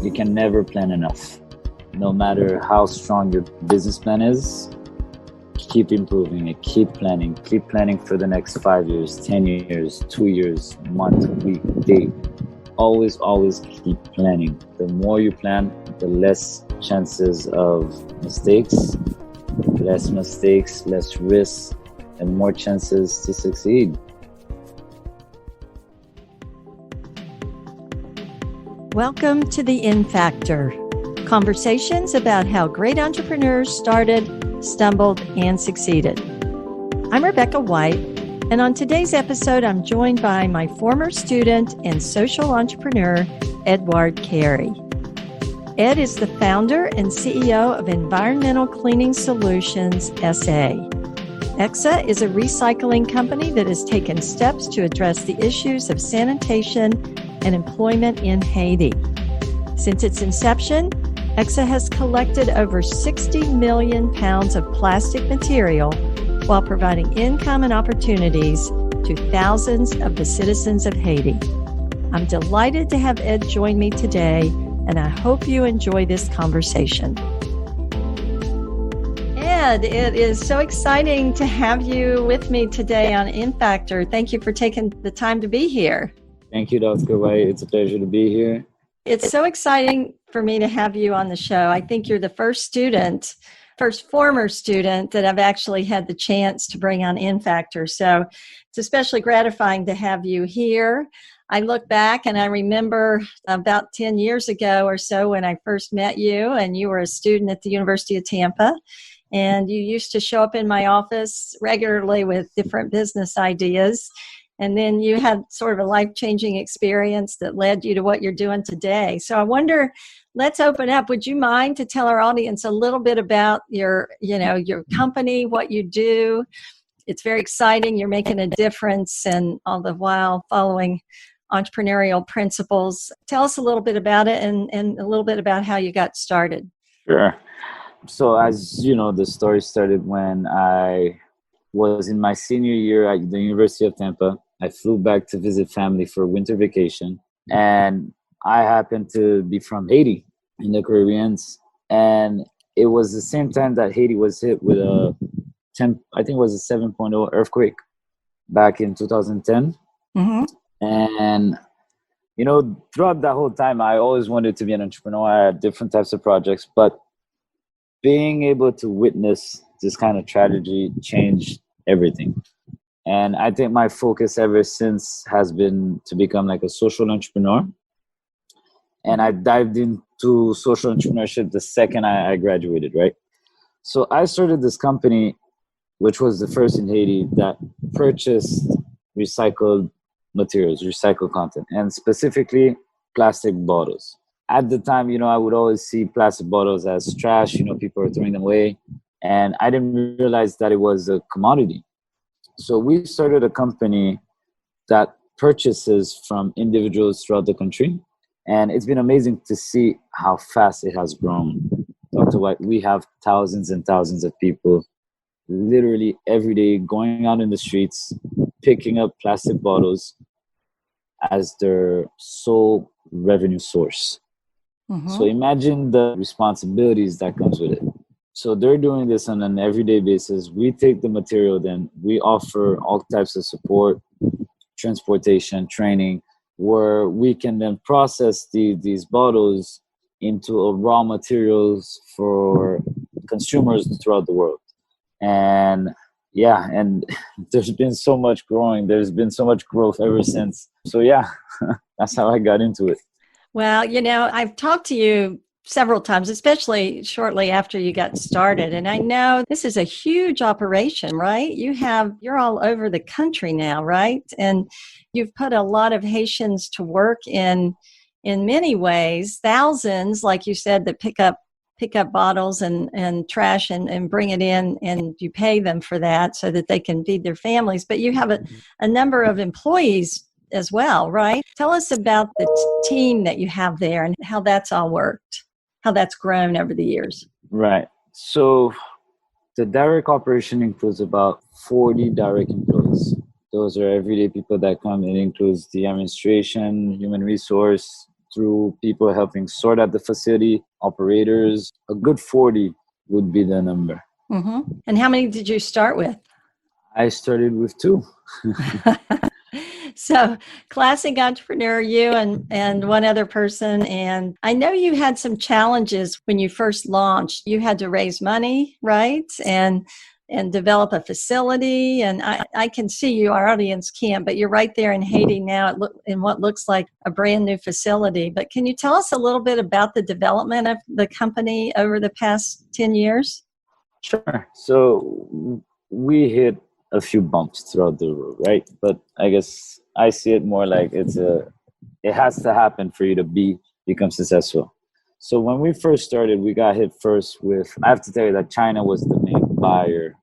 You can never plan enough. No matter how strong your business plan is, keep improving it, keep planning for the next 5 years, 10 years, 2 years, month, week, day. Always keep planning. The more you plan, the less chances of mistakes, less risks, and more chances to succeed. Welcome to the In Factor. Conversations about how great entrepreneurs started, stumbled, and succeeded. I'm Rebecca White, and on today's episode, I'm joined by my former student and social entrepreneur, Edouard Carrie. Ed is the founder and CEO of Environmental Cleaning Solutions, SA. ECSSA is a recycling company that has taken steps to address the issues of sanitation and employment in Haiti. Since its inception, ECSSA has collected over 60 million pounds of plastic material while providing income and opportunities to thousands of the citizens of Haiti. I'm delighted to have Ed join me today, and I hope you enjoy this conversation. Ed, it is so exciting to have you with me today on In Factor. Thank you for taking the time to be here. Thank you, Dr. White. It's a pleasure to be here. It's so exciting for me to have you on the show. I think you're the first former student that I've actually had the chance to bring on In Factor. So it's especially gratifying to have you here. I look back and I remember about 10 years ago or so when I first met you, and you were a student at the University of Tampa. And you used to show up in my office regularly with different business ideas. And then you had sort of a life-changing experience that led you to what you're doing today. So I wonder, let's open up. Would you mind to tell our audience a little bit about your company, what you do? It's very exciting. You're making a difference, and all the while following entrepreneurial principles. Tell us a little bit about it and a little bit about how you got started. Sure. So as you know, the story started when I was in my senior year at the University of Tampa. I flew back to visit family for winter vacation, and I happened to be from Haiti in the Caribbean. And it was the same time that Haiti was hit with a 7.0 earthquake back in 2010. Mm-hmm. And, throughout that whole time, I always wanted to be an entrepreneur. I had different types of projects, but being able to witness this kind of tragedy changed everything. And I think my focus ever since has been to become like a social entrepreneur. And I dived into social entrepreneurship the second I graduated, right? So I started this company, which was the first in Haiti, that purchased recycled materials, recycled content, and specifically plastic bottles. At the time, I would always see plastic bottles as trash, people are throwing them away. And I didn't realize that it was a commodity. So we started a company that purchases from individuals throughout the country. And it's been amazing to see how fast it has grown. Dr. White, we have thousands and thousands of people literally every day going out in the streets, picking up plastic bottles as their sole revenue source. Mm-hmm. So imagine the responsibilities that comes with it. So they're doing this on an everyday basis. We take the material, then we offer all types of support, transportation, training, where we can then process these bottles into raw materials for consumers throughout the world. And there's been so much growing. There's been so much growth ever since. So that's how I got into it. Well, I've talked to you several times, especially shortly after you got started. And I know this is a huge operation, right? You're all over the country now, right? And you've put a lot of Haitians to work in many ways, thousands, like you said, that pick up bottles and trash and bring it in, and you pay them for that so that they can feed their families. But you have a number of employees as well, right? Tell us about the team that you have there and how that's all worked, how that's grown over the years. Right. So the direct operation includes about 40 direct employees. Those are everyday people that come. It includes the administration, human resource, through people helping sort out the facility, operators. A good 40 would be the number. Mm-hmm. And how many did you start with? I started with 2. So classic entrepreneur, you and one other person. And I know you had some challenges when you first launched. You had to raise money, right? And develop a facility. And I can see you, our audience can't, but you're right there in Haiti now in what looks like a brand new facility. But can you tell us a little bit about the development of the company over the past 10 years? Sure. So we hit a few bumps throughout the road, right? But I guess I see it more like it has to happen for you to become successful. So when we first started, we got hit first with, I have to tell you that China was the main buyer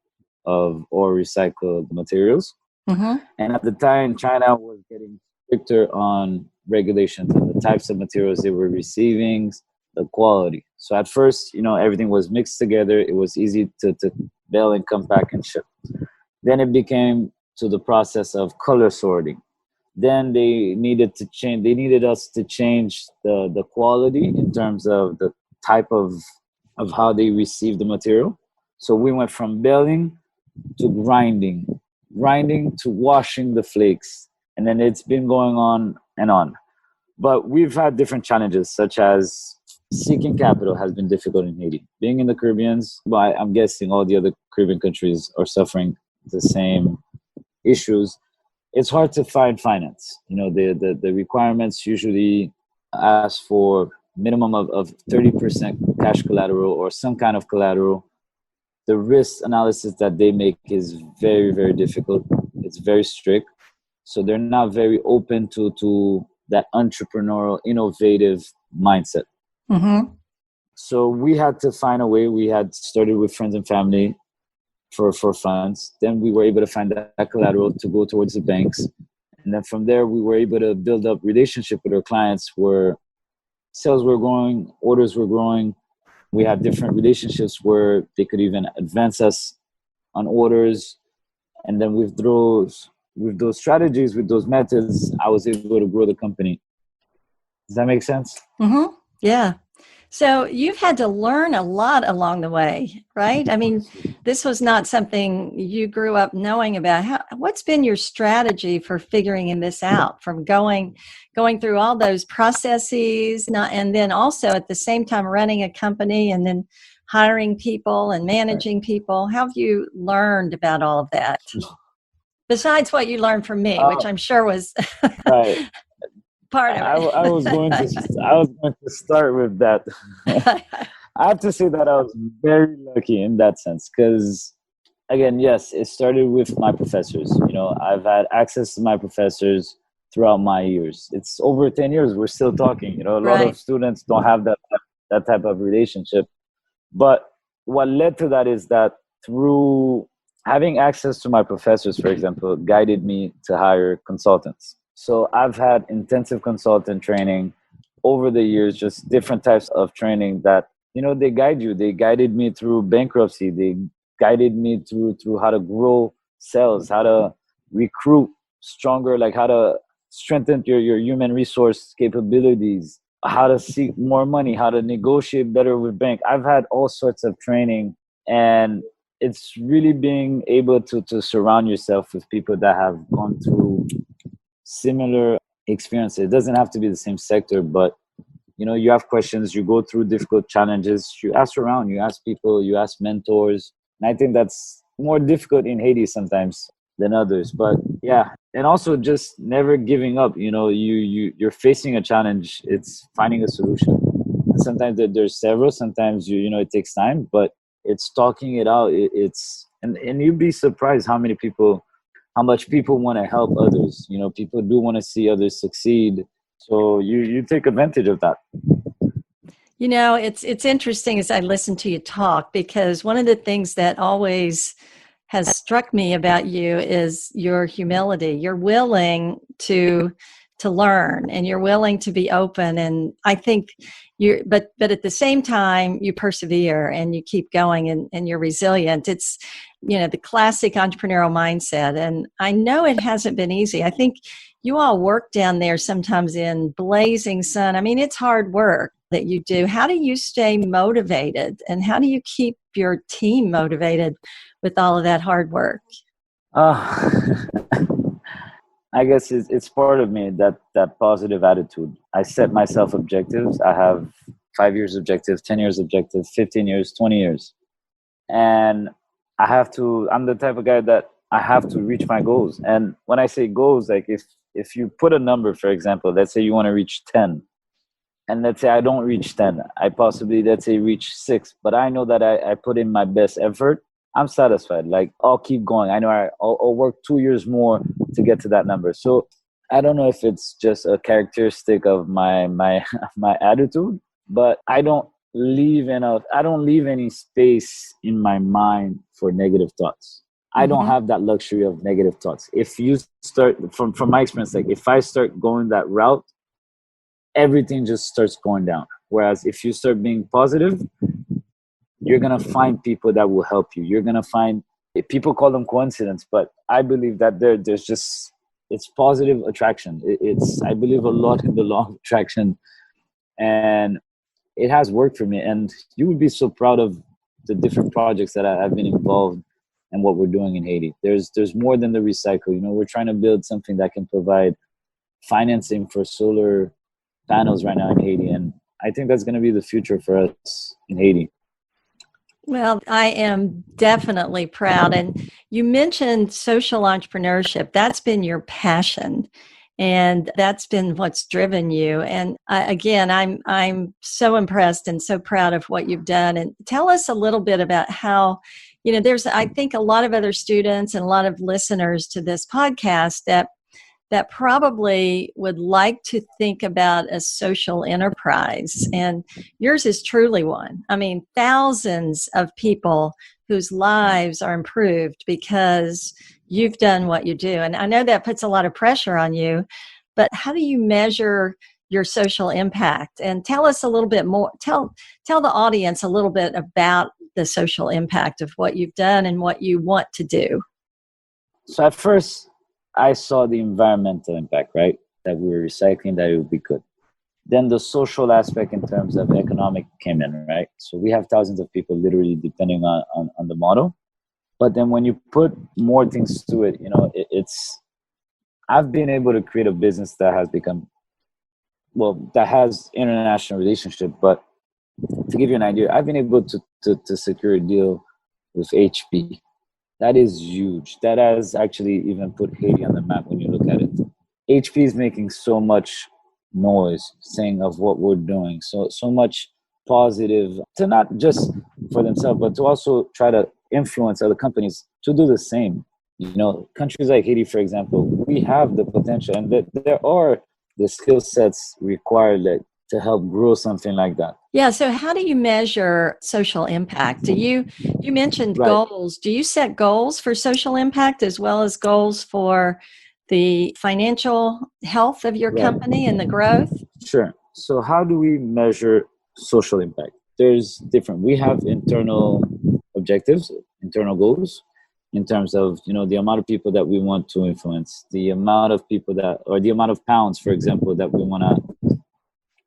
of or recycled materials. Mm-hmm. And at the time, China was getting stricter on regulations and the types of materials they were receiving, the quality. So at first, everything was mixed together. It was easy to bail and come back and ship. Then it became to the process of color sorting. Then they needed us to change the quality in terms of the type of how they receive the material. So we went from baling to grinding to washing the flakes. And then it's been going on and on. But we've had different challenges, such as seeking capital has been difficult in Haiti. Being in the Caribbean, but I'm guessing all the other Caribbean countries are suffering the same issues. It's hard to find finance. The requirements usually ask for minimum of 30% cash collateral or some kind of collateral. The risk analysis that they make is very, very difficult. It's very strict. So they're not very open to that entrepreneurial, innovative mindset. Mm-hmm. So we had to find a way. We had started with friends and family for funds. Then we were able to find that collateral to go towards the banks. And then from there, we were able to build up relationship with our clients where sales were growing, orders were growing. We had different relationships where they could even advance us on orders. And then with those strategies, with those methods, I was able to grow the company. Does that make sense? Mm-hmm. Yeah. So you've had to learn a lot along the way, right? I mean, this was not something you grew up knowing about. What's been your strategy for figuring this out, from going through all those processes, and then also at the same time running a company and then hiring people and managing people? How have you learned about all of that? Besides what you learned from me, which I'm sure was right. part of it. I was going to start with that. I have to say that I was very lucky in that sense because, again, yes, it started with my professors. I've had access to my professors throughout my years. It's over 10 years. We're still talking. A lot of students don't have that type of relationship. But what led to that is that through having access to my professors, for example, guided me to hire consultants. So I've had intensive consultant training over the years, just different types of training that, they guide you. They guided me through bankruptcy. They guided me through how to grow sales, how to recruit stronger, like how to strengthen your human resource capabilities, how to seek more money, how to negotiate better with bank. I've had all sorts of training, and it's really being able to surround yourself with people that have gone through similar experiences. It doesn't have to be the same sector, but you have questions, you go through difficult challenges, you ask around, you ask people, you ask mentors. And I think that's more difficult in Haiti sometimes than others. But yeah, and also just never giving up. You're facing a challenge, it's finding a solution. And sometimes there's several, sometimes it takes time, but it's talking it out. And you'd be surprised how much people want to help others. People do want to see others succeed. So you take advantage of that. It's interesting as I listen to you talk, because one of the things that always has struck me about you is your humility. You're willing to to learn and you're willing to be open. And I think but at the same time, you persevere and you keep going and you're resilient. It's, the classic entrepreneurial mindset. And I know it hasn't been easy. I think you all work down there sometimes in blazing sun. I mean, it's hard work that you do. How do you stay motivated and how do you keep your team motivated with all of that hard work? I guess it's part of me, that positive attitude. I set myself objectives. I have 5 years objective, 10 years objective, 15 years, 20 years. And I'm the type of guy that I have to reach my goals. And when I say goals, like if you put a number, for example, let's say you want to reach 10, and let's say I don't reach 10, I possibly, let's say, reach 6, but I know that I put in my best effort. I'm satisfied. Like, I'll keep going. I know I'll work 2 years more to get to that number. So I don't know if it's just a characteristic of my my attitude, but I don't leave any space in my mind for negative thoughts. I don't have that luxury of negative thoughts. If you start from my experience, like if I start going that route, everything just starts going down. Whereas if you start being positive, you're going to find people that will help you. You're going to find, people call them coincidence, but I believe that there's just, it's positive attraction. I believe a lot in the law of attraction, and it has worked for me. And you would be so proud of the different projects that I've been involved in what we're doing in Haiti. There's more than the recycle. We're trying to build something that can provide financing for solar panels right now in Haiti. And I think that's going to be the future for us in Haiti. Well, I am definitely proud. And you mentioned social entrepreneurship. That's been your passion. And that's been what's driven you. And again, I'm so impressed and so proud of what you've done. And tell us a little bit about how, there's, I think, a lot of other students and a lot of listeners to this podcast that probably would like to think about a social enterprise. And yours is truly one. I mean, thousands of people whose lives are improved because you've done what you do. And I know that puts a lot of pressure on you, but how do you measure your social impact? And tell us a little bit more, tell the audience a little bit about the social impact of what you've done and what you want to do. So at first, I saw the environmental impact, right? That we were recycling, that it would be good. Then the social aspect in terms of economic came in, right? So we have thousands of people literally depending on the model. But then when you put more things to it, I've been able to create a business that has become, that has international relationship. But to give you an idea, I've been able to secure a deal with HP. That is huge. That has actually even put Haiti on the map when you look at it. HP is making so much noise saying of what we're doing. So much positive to not just for themselves, but to also try to influence other companies to do the same. Countries like Haiti, for example, we have the potential and there are the skill sets required to help grow something like that. Yeah. So how do you measure social impact? You mentioned goals. Do you set goals for social impact as well as goals for the financial health of your company and the growth? Sure. So how do we measure social impact? There's different. We have internal objectives, internal goals in terms of, the amount of people that we want to influence, the amount of people or the amount of pounds, for example, that we want to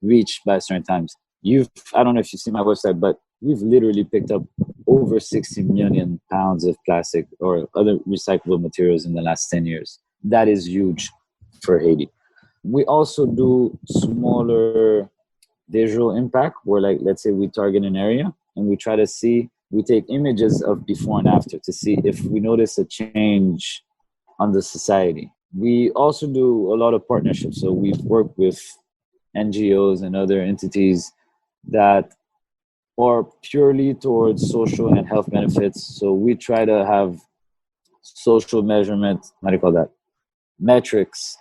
reach by certain times. I don't know if you see my website, but we've literally picked up over 60 million pounds of plastic or other recyclable materials in the last 10 years. That is huge for Haiti. We also do smaller visual impact where, let's say we target an area and we try to we take images of before and after to see if we notice a change on the society. We also do a lot of partnerships. So we've worked with NGOs and other entities that are purely towards social and health benefits. So we try to have social measurement, metrics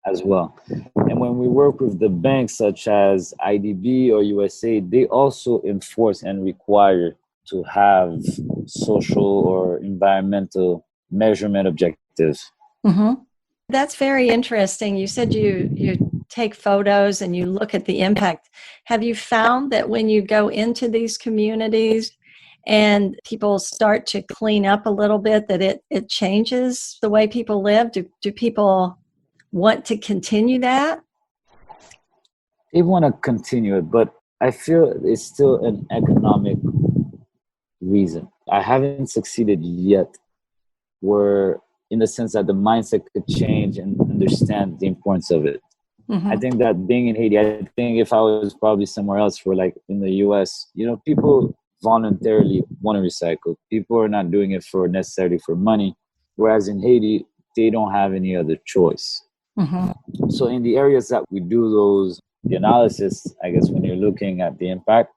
as well. And when we work with the banks such as IDB or USA, they also enforce and require to have social or environmental measurement objectives. That's very interesting. You said you take photos and you look at the impact. Have you found that when you go into these communities and people start to clean up a little bit, that it changes the way people live? Do people want to continue that? They want to continue it, but I feel it's still an economic reason. I haven't succeeded yet where in the sense that the mindset could change and understand the importance of it. Mm-hmm. I think that being in Haiti, I think if I was probably somewhere else, for like in the US, people voluntarily want to recycle. People are not doing it necessarily for money. Whereas in Haiti, they don't have any other choice. Mm-hmm. So in the areas that we do the analysis, I guess when you're looking at the impact,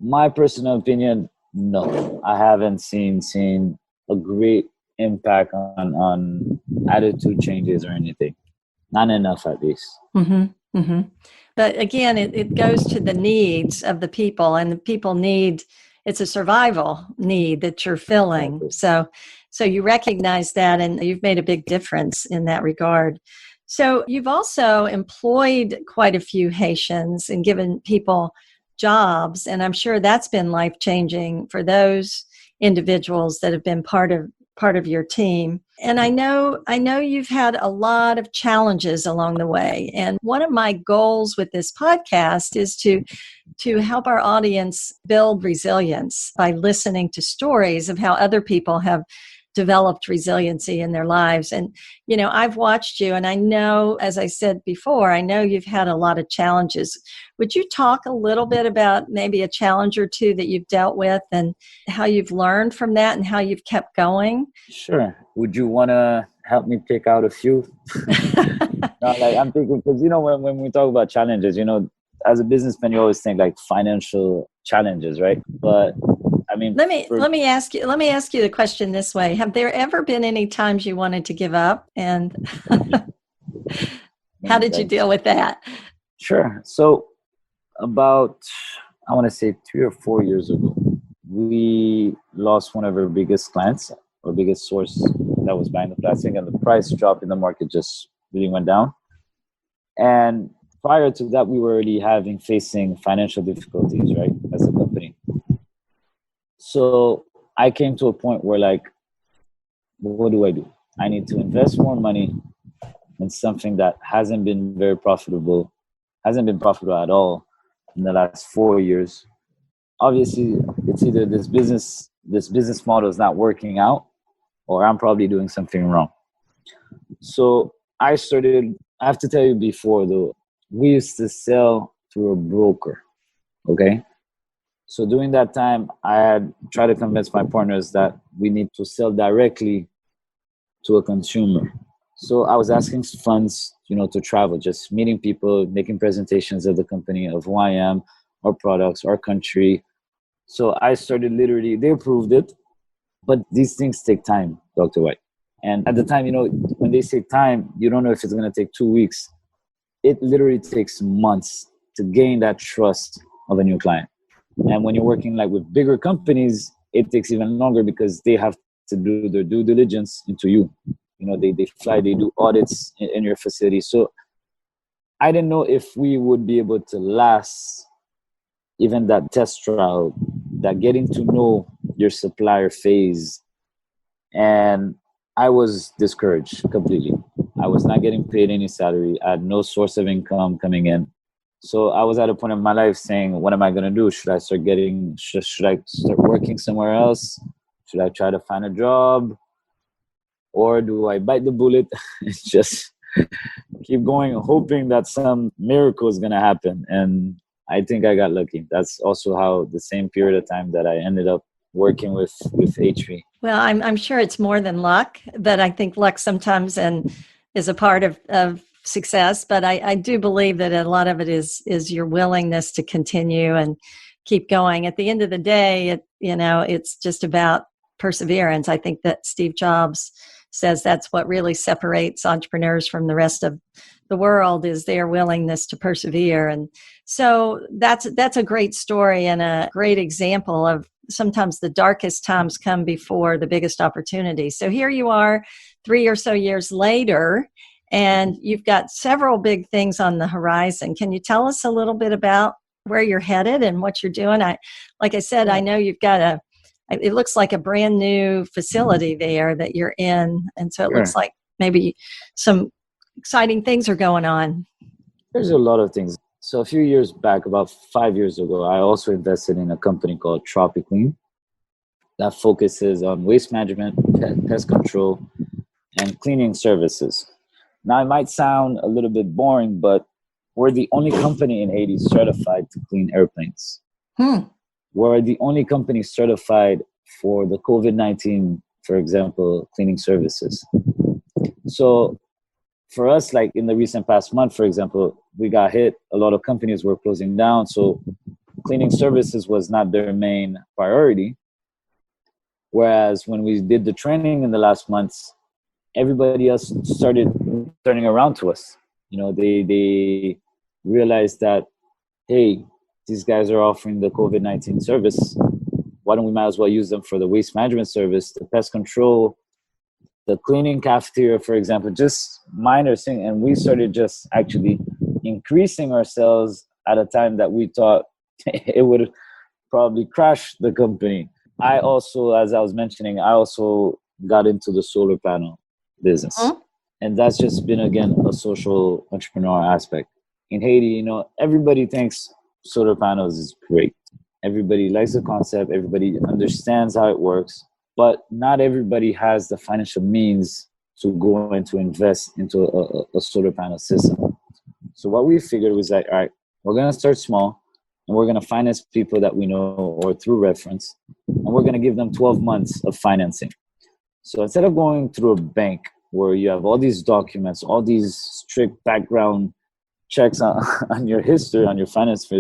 my personal opinion, no, I haven't seen a great impact on attitude changes or anything. Not enough, at least. Mm-hmm. Mm-hmm. But again, it goes to the needs of the people, and the people it's a survival need that you're filling. Exactly. So you recognize that, and you've made a big difference in that regard. So you've also employed quite a few Haitians and given people jobs, and I'm sure that's been life-changing for those individuals that have been part of your team. And I know you've had a lot of challenges along the way. And one of my goals with this podcast is to help our audience build resilience by listening to stories of how other people have developed resiliency in their lives. And, I've watched you, and I know, as I said before, I know you've had a lot of challenges. Would you talk a little bit about maybe a challenge or two that you've dealt with and how you've learned from that and how you've kept going? Sure. Would you want to help me pick out a few? I'm thinking, because, when we talk about challenges, as a businessman, you always think like financial challenges, right? But I mean, let me ask you the question this way. Have there ever been any times you wanted to give up, and how did you deal with that? Sure. So about, I want to say 3 or 4 years ago, we lost one of our biggest clients, our biggest source that was buying the plastic, and the price drop in the market just really went down. And prior to that, we were already facing financial difficulties, right, as a company. So I came to a point where, like, what do I do? I need to invest more money in something that hasn't been profitable at all in the last 4 years. Obviously, it's either this business model is not working out, or I'm probably doing something wrong. So I have to tell you before, though, we used to sell through a broker, okay? So during that time, I had tried to convince my partners that we need to sell directly to a consumer. So I was asking funds, to travel, just meeting people, making presentations of the company, of who I am, our products, our country. So I started they approved it, but these things take time, Dr. White. And at the time, when they say time, you don't know if it's going to take 2 weeks. It literally takes months to gain that trust of a new client. And when you're working like with bigger companies, it takes even longer because they have to do their due diligence into you. They fly, they do audits in your facility. So I didn't know if we would be able to last even that test trial, that getting to know your supplier phase. And I was discouraged completely. I was not getting paid any salary. I had no source of income coming in. So I was at a point in my life saying, what am I going to do? Should I start working somewhere else? Should I try to find a job? Or do I bite the bullet and just keep going, hoping that some miracle is going to happen? And I think I got lucky. That's also how the same period of time that I ended up working with HV. Well, I'm sure it's more than luck, but I think luck sometimes is a part of success. But I do believe that a lot of it is your willingness to continue and keep going. At the end of the day, it's just about perseverance. I think that Steve Jobs says that's what really separates entrepreneurs from the rest of the world, is their willingness to persevere. And so that's a great story and a great example of sometimes the darkest times come before the biggest opportunities. So here you are 3 or so years later, and you've got several big things on the horizon. Can you tell us a little bit about where you're headed and what you're doing? Like I said, I know you've got it looks like a brand new facility there that you're in. And so it looks like maybe some exciting things are going on. There's a lot of things. So a few years back, about 5 years ago, I also invested in a company called Tropiclean that focuses on waste management, pest control, and cleaning services. Now, it might sound a little bit boring, but we're the only company in Haiti certified to clean airplanes. We're the only company certified for the COVID-19, for example, cleaning services. So for us, like in the recent past month, for example, we got hit. A lot of companies were closing down. So cleaning services was not their main priority. Whereas when we did the training in the last months, everybody else started turning around to us. You know, they realized that, hey, these guys are offering the COVID-19 service. Why don't we might as well use them for the waste management service, the pest control, the cleaning cafeteria, for example, just minor thing. And we started just actually increasing ourselves at a time that we thought it would probably crash the company. I also, as I was mentioning, I also got into the solar panel business. And that's just been, again, a social entrepreneur aspect. In Haiti, you know, everybody thinks solar panels is great. Everybody likes the concept. Everybody understands how it works. But not everybody has the financial means to go and to invest into a solar panel system. So what we figured was like, all right, we're going to start small, and we're going to finance people that we know or through reference, and we're going to give them 12 months of financing. So instead of going through a bank where you have all these documents, all these strict background checks on your history, on your finance,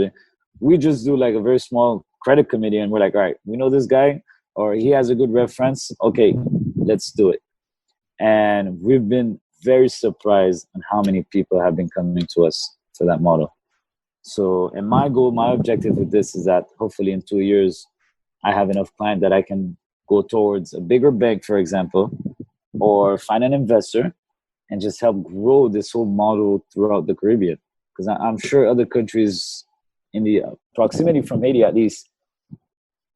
we just do like a very small credit committee, and we're like, all right, we know this guy, or he has a good reference. Okay, let's do it. And we've been very surprised on how many people have been coming to us for that model. So, and my goal, my objective with this is that hopefully in 2 years, I have enough client that I can go towards a bigger bank, for example, or find an investor and just help grow this whole model throughout the Caribbean. Because I'm sure other countries in the proximity from Haiti, at least,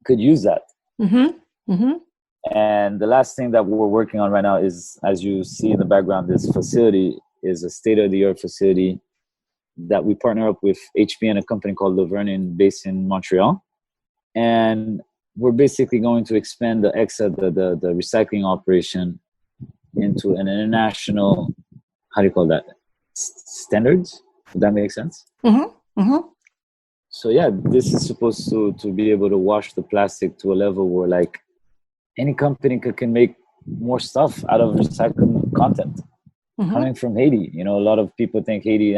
could use that. And the last thing that we're working on right now is, as you see in the background, this facility is a state-of-the-art facility that we partner up with HP and a company called Laverne based in Montreal. And we're basically going to expand the ECSSA, the recycling operation, into an international, how do you call that? Standards? Would that make sense? So yeah, this is supposed to be able to wash the plastic to a level where like any company can make more stuff out of recycled content coming from Haiti. You know, a lot of people think Haiti,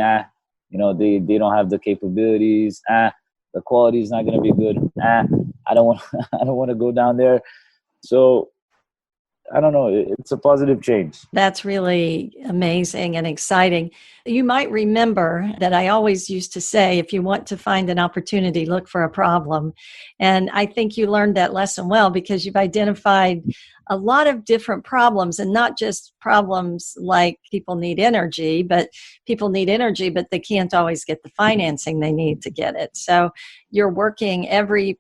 you know, they don't have the capabilities. The quality is not going to be good. I don't want to go down there. So I don't know. It's a positive change. That's really amazing and exciting. You might remember that I always used to say, if you want to find an opportunity, look for a problem. And I think you learned that lesson well, because you've identified a lot of different problems, and not just problems like people need energy, but they can't always get the financing they need to get it. So you're working every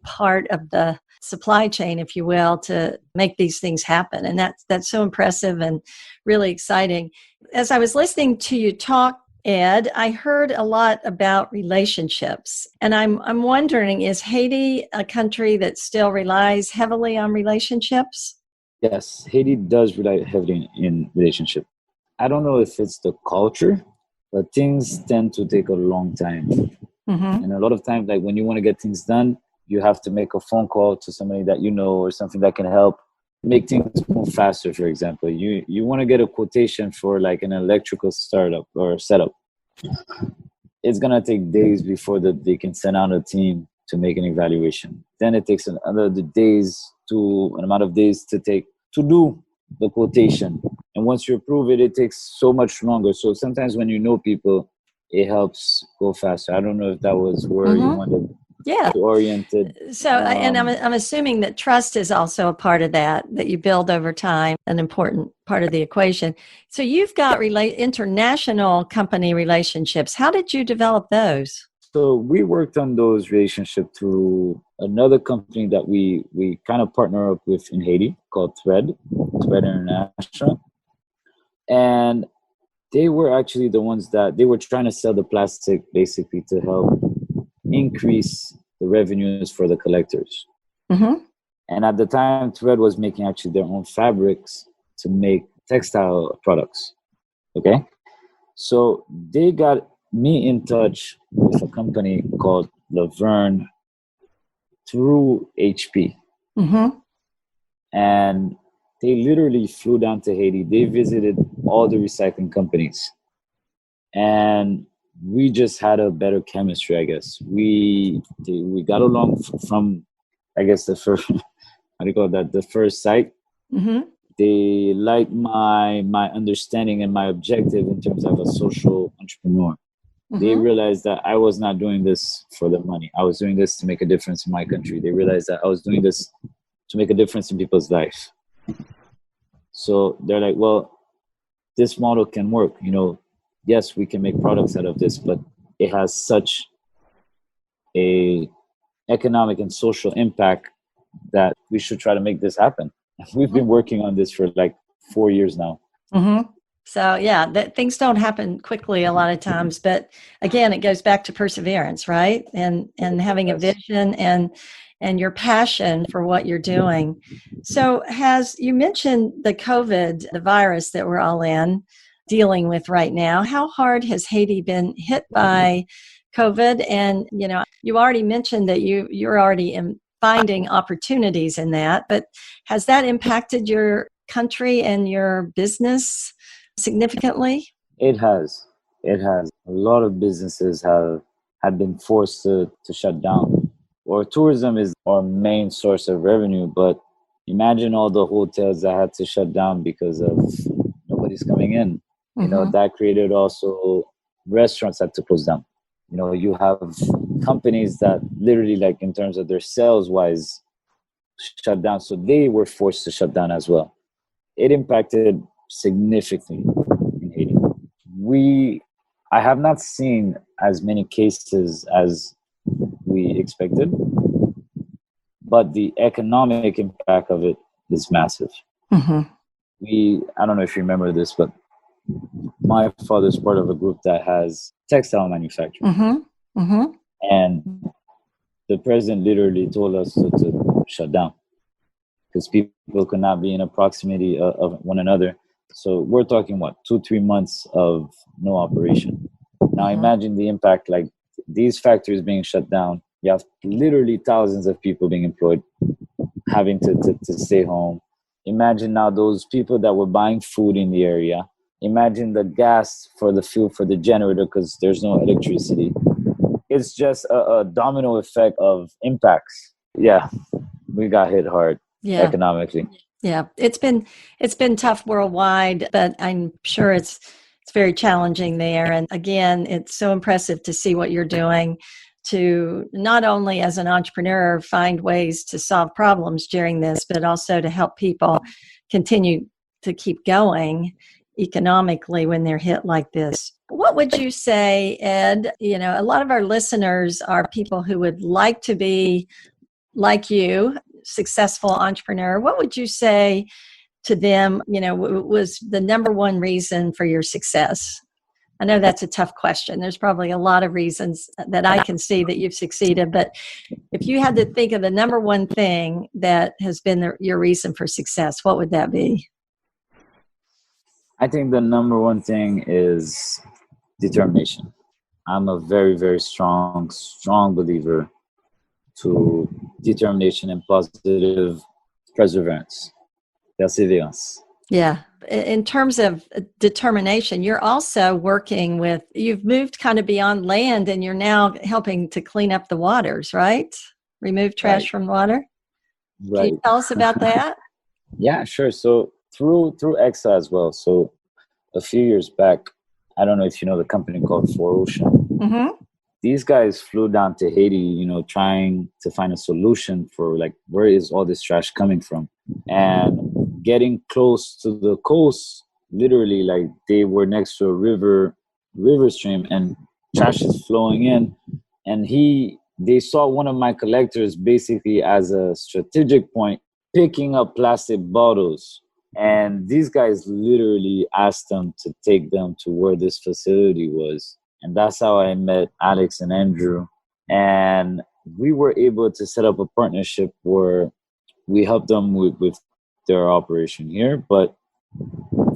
part of the supply chain, if you will, to make these things happen. And that's so impressive and really exciting. As I was listening to you talk, Ed, I heard a lot about relationships. And I'm wondering, is Haiti a country that still relies heavily on relationships? Yes, Haiti does rely heavily in relationship. I don't know if it's the culture, but things tend to take a long time. And a lot of times, like when you want to get things done, you have to make a phone call to somebody that you know or something that can help make things move faster. For example, you want to get a quotation for like an electrical startup or setup. It's going to take days before they can send out a team to make an evaluation. Then it takes another an amount of days to do the quotation. And once you approve it, it takes so much longer. So sometimes when you know people, it helps go faster. I don't know if that was where you wanted Yeah. oriented. So, and I'm assuming that trust is also a part of that you build over time, an important part of the equation. So you've got international company relationships. How did you develop those? So we worked on those relationships through another company that we kind of partner up with in Haiti called Thread International. And they were actually the ones that they were trying to sell the plastic basically to help increase the revenues for the collectors. Mm-hmm. And at the time, Thread was making actually their own fabrics to make textile products. Okay. So they got me in touch with a company called Laverne through HP. Mm-hmm. And they literally flew down to Haiti. They visited all the recycling companies. And we just had a better chemistry, I guess. We got along from, I guess, the first, how do you call that? The first sight. Mm-hmm. They liked my understanding and my objective in terms of a social entrepreneur. Mm-hmm. They realized that I was not doing this for the money. I was doing this to make a difference in my country. They realized that I was doing this to make a difference in people's life. So they're like, well, this model can work. You know, yes, we can make products out of this, but it has such a economic and social impact that we should try to make this happen. We've been working on this for like 4 years now. Mm-hmm. So yeah, things don't happen quickly a lot of times, but again, it goes back to perseverance, right? And having a vision and your passion for what you're doing. So you mentioned the COVID, the virus that we're all dealing with right now. How hard has Haiti been hit by COVID? And, you know, you already mentioned that you're already finding opportunities in that, but has that impacted your country and your business significantly? It has. A lot of businesses have been forced to shut down. Or tourism is our main source of revenue, but imagine all the hotels that had to shut down because of nobody's coming in. Mm-hmm. You know, that created also restaurants had to close down. You know, you have companies that literally, like in terms of their sales wise, shut down. So they were forced to shut down as well. It impacted significantly in Haiti. I have not seen as many cases as we expected, but the economic impact of it is massive. Mm-hmm. I don't know if you remember this, but my father's part of a group that has textile manufacturing. Mm-hmm. Mm-hmm. And the president literally told us to shut down because people could not be in a proximity of one another. So we're talking, 2-3 months of no operation. Now imagine the impact, like these factories being shut down. You have literally thousands of people being employed, having to stay home. Imagine now those people that were buying food in the area. Imagine the gas for the fuel for the generator because there's no electricity. It's just a domino effect of impacts. Yeah, we got hit hard economically. Yeah, it's been tough worldwide, but I'm sure it's very challenging there. And again, it's so impressive to see what you're doing to not only as an entrepreneur find ways to solve problems during this, but also to help people continue to keep going economically when they're hit like this. What would you say, Ed? You know, a lot of our listeners are people who would like to be like you, successful entrepreneur. What would you say to them, you know, was the number one reason for your success? I know that's a tough question. There's probably a lot of reasons that I can see that you've succeeded, but if you had to think of the number one thing that has been your reason for success, what would that be? I think the number one thing is determination. I'm a very, very strong believer to determination and positive perseverance. Yeah. In terms of determination, you're also working you've moved kind of beyond land and you're now helping to clean up the waters, right? Remove trash from water. Right. Can you tell us about that? Yeah, sure. So through ECSSA as well. So a few years back, I don't know if you know the company called 4Ocean. Mm-hmm. these guys flew down to Haiti, you know, trying to find a solution for like, where is all this trash coming from? And getting close to the coast, literally, like they were next to a river stream, and trash is flowing in. And they saw one of my collectors basically as a strategic point, picking up plastic bottles. And these guys literally asked them to take them to where this facility was. And that's how I met Alex and Andrew. And we were able to set up a partnership where we helped them with their operation here. But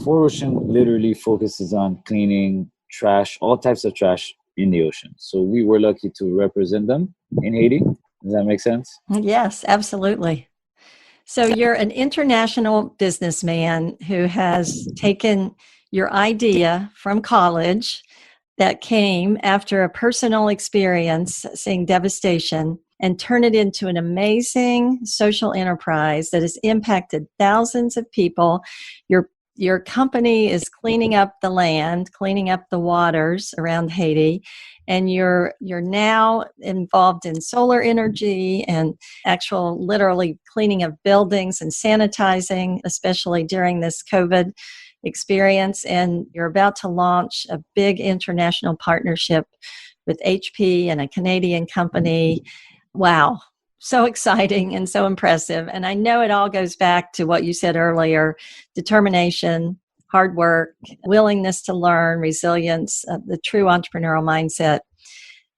Four Ocean literally focuses on cleaning trash, all types of trash in the ocean. So we were lucky to represent them in Haiti. Does that make sense? Yes, absolutely. So you're an international businessman who has taken your idea from college that came after a personal experience, seeing devastation, and turn it into an amazing social enterprise that has impacted thousands of people. Your company is cleaning up the land, cleaning up the waters around Haiti, and you're now involved in solar energy and actual literally cleaning of buildings and sanitizing, especially during this COVID experience. And you're about to launch a big international partnership with HP and a Canadian company. Wow. So exciting and so impressive. And I know it all goes back to what you said earlier: determination, hard work, willingness to learn, resilience, the true entrepreneurial mindset.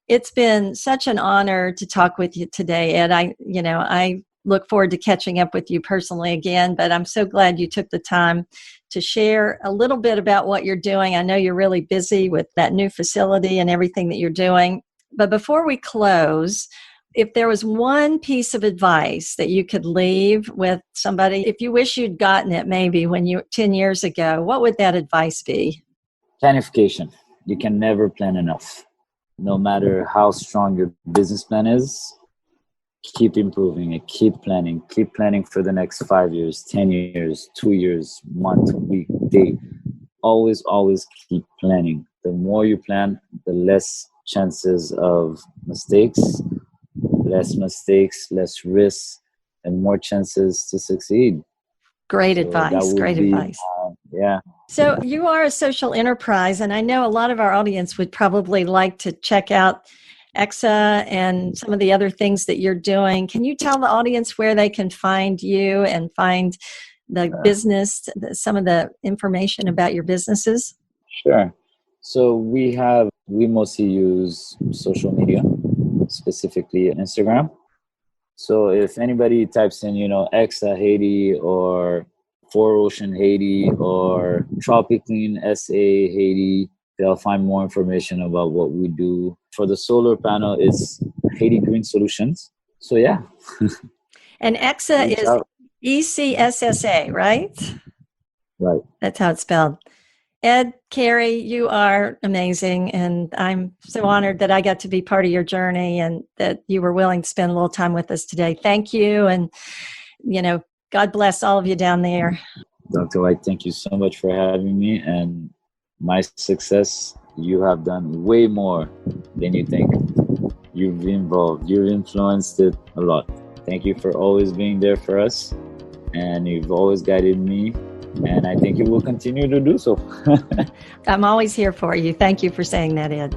It's been such an honor to talk with you today, Ed. I look forward to catching up with you personally again, but I'm so glad you took the time to share a little bit about what you're doing. I know you're really busy with that new facility and everything that you're doing. But before we close, if there was one piece of advice that you could leave with somebody, if you wish you'd gotten it maybe 10 years ago, what would that advice be? Planification. You can never plan enough. No matter how strong your business plan is, keep improving it, keep planning for the next 5 years, 10 years, 2 years, month, week, day. Always keep planning. The more you plan, the less chances of mistakes, less risks, and more chances to succeed. Great advice. Yeah. So you are a social enterprise, and I know a lot of our audience would probably like to check out ECSSA and some of the other things that you're doing. Can you tell the audience where they can find you and find the business, some of the information about your businesses? Sure. So we mostly use social media, specifically Instagram. So if anybody types in, ECSSA Haiti or Four Ocean Haiti or Tropiclean SA Haiti, they'll find more information about what we do. For the solar panel, it's Haiti Green Solutions. So yeah. And ECSSA is ECSSA, right? Right. That's how it's spelled. Ed Carrie, you are amazing, and I'm so honored that I got to be part of your journey and that you were willing to spend a little time with us today. Thank you, and God bless all of you down there. Dr. White, thank you so much for having me, and my success, you have done way more than you think. You've influenced it a lot. Thank you for always being there for us, and you've always guided me. And I think you will continue to do so. I'm always here for you. Thank you for saying that, Ed.